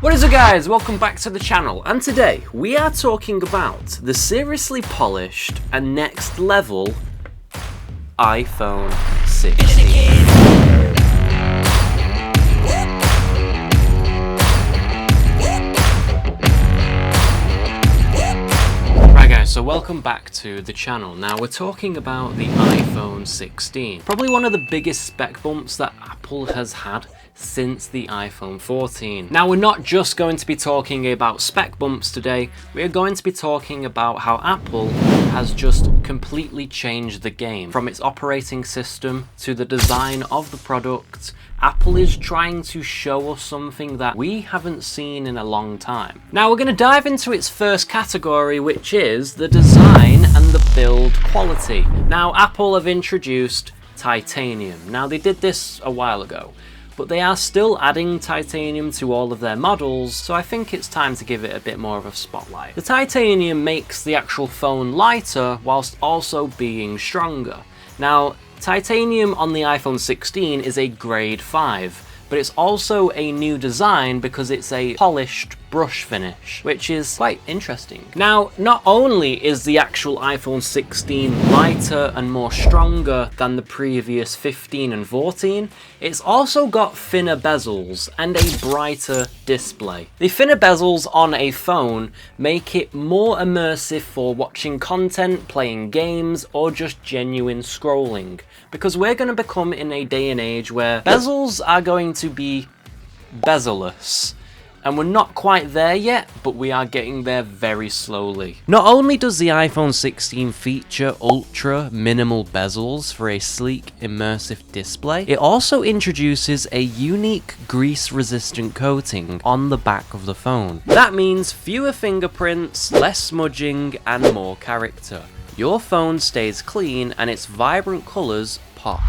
What is it, guys? Welcome back to the channel, and today we are talking about the seriously polished and next level iPhone 16. So welcome back to the channel. Now we're talking about the iPhone 16. Probably one of the biggest spec bumps that Apple has had since the iPhone 14. Now we're not just going to be talking about spec bumps today, we're going to be talking about how Apple has just completely changed the game. From its operating system to the design of the product, Apple is trying to show us something that we haven't seen in a long time. Now we're going to dive into its first category, which is the design and the build quality. Now Apple have introduced titanium. Now they did this a while ago, but they are still adding titanium to all of their models, so I think it's time to give it a bit more of a spotlight. The titanium makes the actual phone lighter whilst also being stronger. Now, titanium on the iPhone 16 is a grade 5, but it's also a new design because it's a polished brush finish, which is quite interesting. Now, not only is the actual iPhone 16 lighter and more stronger than the previous 15 and 14, it's also got thinner bezels and a brighter display. The thinner bezels on a phone make it more immersive for watching content, playing games, or just genuine scrolling, because we're going to become in a day and age where bezels are going to be bezel-less. And we're not quite there yet, but we are getting there very slowly. Not only does the iPhone 16 feature ultra minimal bezels for a sleek, immersive display, it also introduces a unique grease-resistant coating on the back of the phone. That means fewer fingerprints, less smudging, and more character. Your phone stays clean and its vibrant colours pop.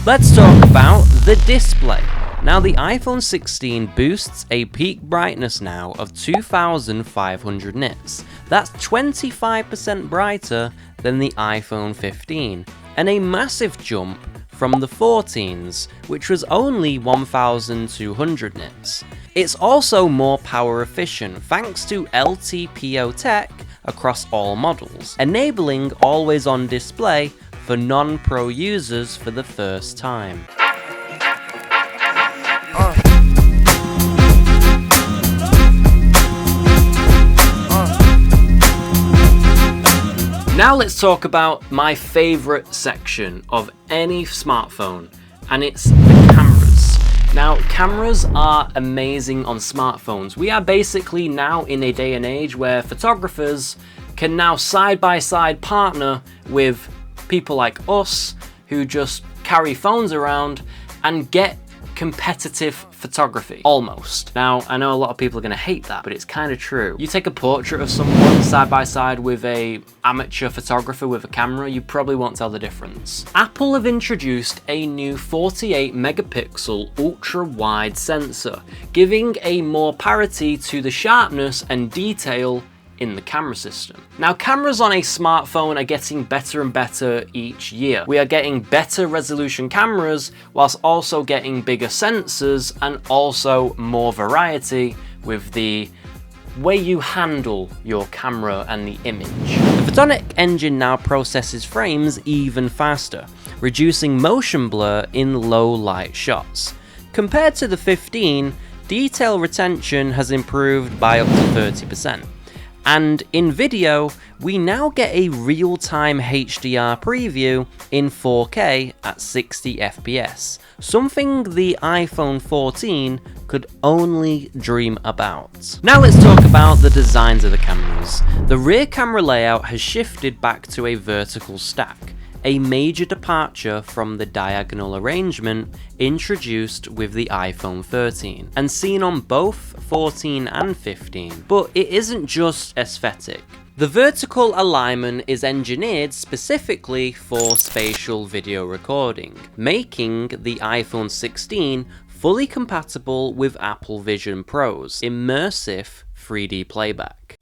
Let's talk about the display. Now the iPhone 16 boasts a peak brightness now of 2500 nits. That's 25% brighter than the iPhone 15, and a massive jump from the 14's, which was only 1200 nits. It's also more power efficient thanks to LTPO tech across all models, enabling always-on display for non-pro users for the first time. Now let's talk about my favorite section of any smartphone, and it's the cameras. Now, cameras are amazing on smartphones. We are basically now in a day and age where photographers can now side-by-side partner with people like us who just carry phones around and get competitive photography, almost. Now, I know a lot of people are going to hate that, but it's kind of true. You take a portrait of someone side by side with a amateur photographer with a camera, you probably won't tell the difference. Apple have introduced a new 48 megapixel ultra wide sensor, giving a more parity to the sharpness and detail in the camera system. Now, cameras on a smartphone are getting better and better each year. We are getting better resolution cameras whilst also getting bigger sensors and also more variety with the way you handle your camera and the image. The Photonic engine now processes frames even faster, reducing motion blur in low light shots. Compared to the 15, detail retention has improved by up to 30%. And in video, we now get a real-time HDR preview in 4K at 60 FPS, something the iPhone 14 could only dream about. Now let's talk about the designs of the cameras. The rear camera layout has shifted back to a vertical stack, a major departure from the diagonal arrangement introduced with the iPhone 13 and seen on both 14 and 15. But it isn't just aesthetic. The vertical alignment is engineered specifically for spatial video recording, making the iPhone 16 fully compatible with Apple Vision Pro's immersive 3D playback.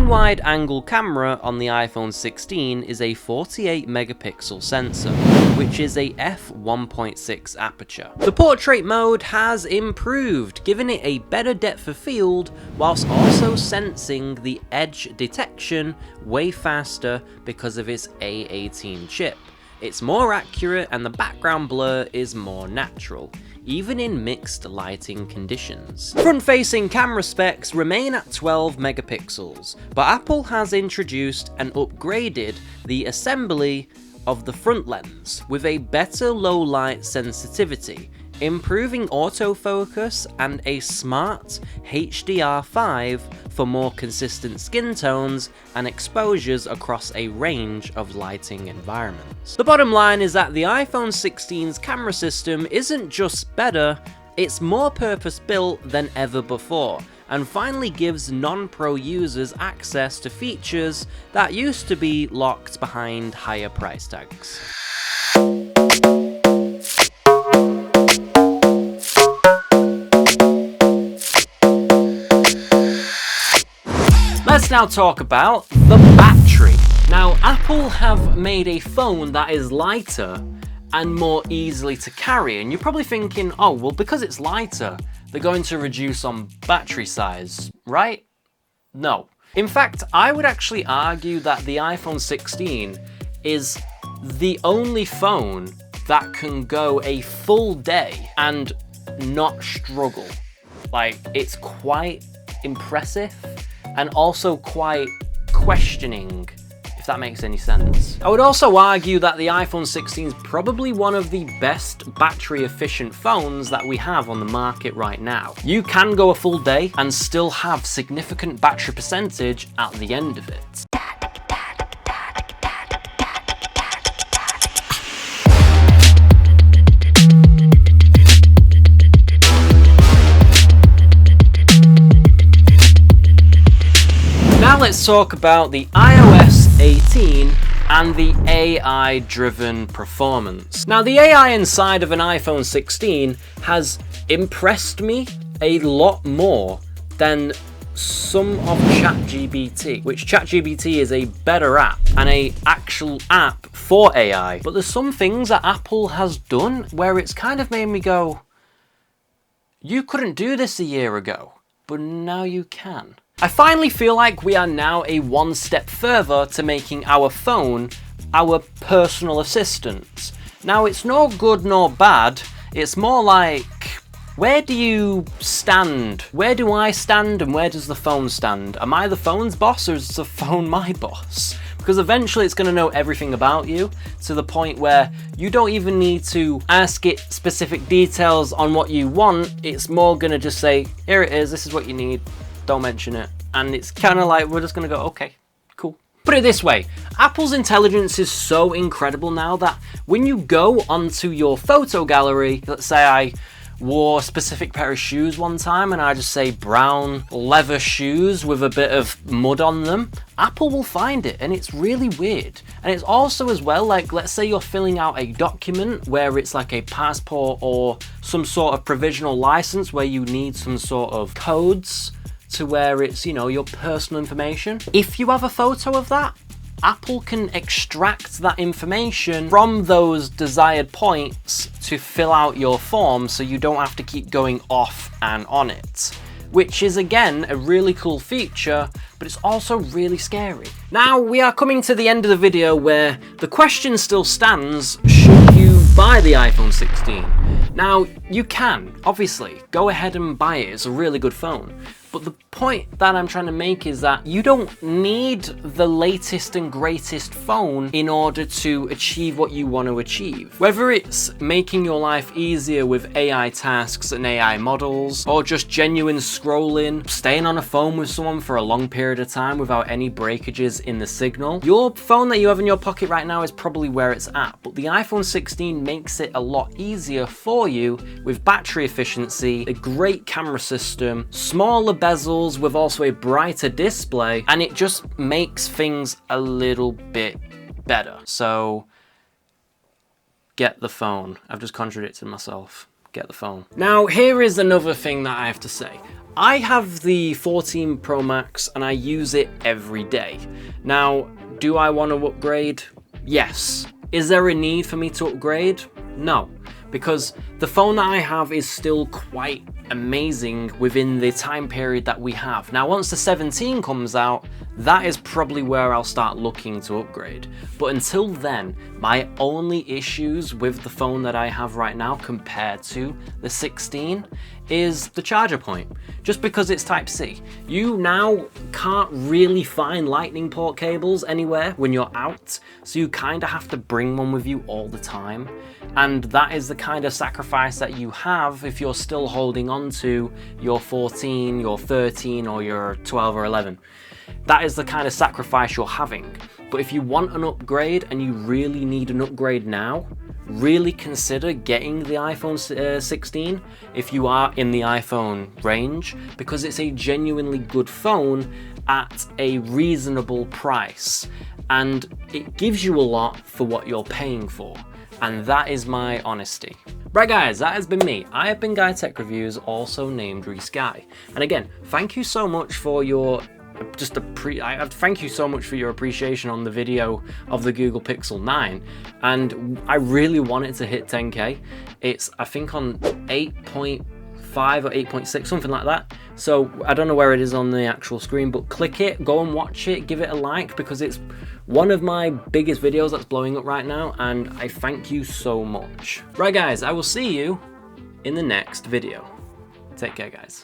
main wide-angle camera on the iPhone 16 is a 48 megapixel sensor, which is a f1.6 aperture. The portrait mode has improved, giving it a better depth of field whilst also sensing the edge detection way faster because of its A18 chip. It's more accurate and the background blur is more natural, even in mixed lighting conditions. Front-facing camera specs remain at 12 megapixels, but Apple has introduced and upgraded the assembly of the front lens with a better low light sensitivity, improving autofocus and a smart HDR5 for more consistent skin tones and exposures across a range of lighting environments. The bottom line is that the iPhone 16's camera system isn't just better, it's more purpose-built than ever before, and finally gives non-pro users access to features that used to be locked behind higher price tags. Let's now talk about the battery. Now, Apple have made a phone that is lighter and more easily to carry, and you're probably thinking, oh, well, because it's lighter, they're going to reduce on battery size, right? No. In fact, I would actually argue that the iPhone 16 is the only phone that can go a full day and not struggle. Like, it's quite impressive and also quite questioning, if that makes any sense. I would also argue that the iPhone 16 is probably one of the best battery efficient phones that we have on the market right now. You can go a full day and still have significant battery percentage at the end of it. Now let's talk about the iOS 18 and the AI-driven performance. Now, the AI inside of an iPhone 16 has impressed me a lot more than some of ChatGPT, which ChatGPT is a better app and an actual app for AI. But there's some things that Apple has done where it's kind of made me go, you couldn't do this a year ago, but now you can. I finally feel like we are now a one step further to making our phone our personal assistant. Now, it's no good nor bad, it's more like, where do you stand? Where do I stand and where does the phone stand? Am I the phone's boss or is the phone my boss? Because eventually it's going to know everything about you to the point where you don't even need to ask it specific details on what you want. It's more going to just say, here it is, this is what you need. Don't mention it. And it's kind of like, we're just going to go, okay, cool. Put it this way, Apple's intelligence is so incredible now that when you go onto your photo gallery, let's say I wore a specific pair of shoes one time and I just say brown leather shoes with a bit of mud on them, Apple will find it, and it's really weird. And it's also as well, like, let's say you're filling out a document where it's like a passport or some sort of provisional license where you need some sort of codes to where it's, you know, your personal information. If you have a photo of that, Apple can extract that information from those desired points to fill out your form so you don't have to keep going off and on it. Which is, again, a really cool feature, but it's also really scary. Now, we are coming to the end of the video where the question still stands, should you buy the iPhone 16? Now, you can, obviously, go ahead and buy it, it's a really good phone. But the point that I'm trying to make is that you don't need the latest and greatest phone in order to achieve what you want to achieve. Whether it's making your life easier with AI tasks and AI models, or just genuine scrolling, staying on a phone with someone for a long period of time without any breakages in the signal, your phone that you have in your pocket right now is probably where it's at. But the iPhone 16 makes it a lot easier for you with battery efficiency, a great camera system, smaller bezels with also a brighter display, and it just makes things a little bit better. So get the phone. I've just contradicted myself. get the phone. Now, here is another thing that I have to say. I have the 14 Pro Max and I use it every day. Now, do I want to upgrade? Yes. Is there a need for me to upgrade? No, because the phone that I have is still quite amazing within the time period that we have. Now, once the 17 comes out, that is probably where I'll start looking to upgrade. But until then, my only issues with the phone that I have right now compared to the 16 is the charger point. Just because it's Type-C. You now can't really find lightning port cables anywhere when you're out, so you kind of have to bring one with you all the time. And that is the kind of sacrifice that you have if you're still holding on to your 14, your 13, or your 12 or 11. That is the kind of sacrifice you're having. But if you want an upgrade and you really need an upgrade now, really consider getting the iPhone 16 if you are in the iPhone range, because it's a genuinely good phone at a reasonable price, and it gives you a lot for what you're paying for. And that is my honesty. Right guys, that has been me. I have been GUYTECHREVIEWS, also named Reese Guy. And again, thank you so much for your thank you so much for your appreciation on the video of the Google Pixel 9, and I really want it to hit 10K. It's, I think, on 8.5 or 8.6, something like that. So I don't know where it is on the actual screen, but click it, go and watch it, give it a like, because it's one of my biggest videos that's blowing up right now, and I thank you so much. Right guys, I will see you in the next video. Take care guys.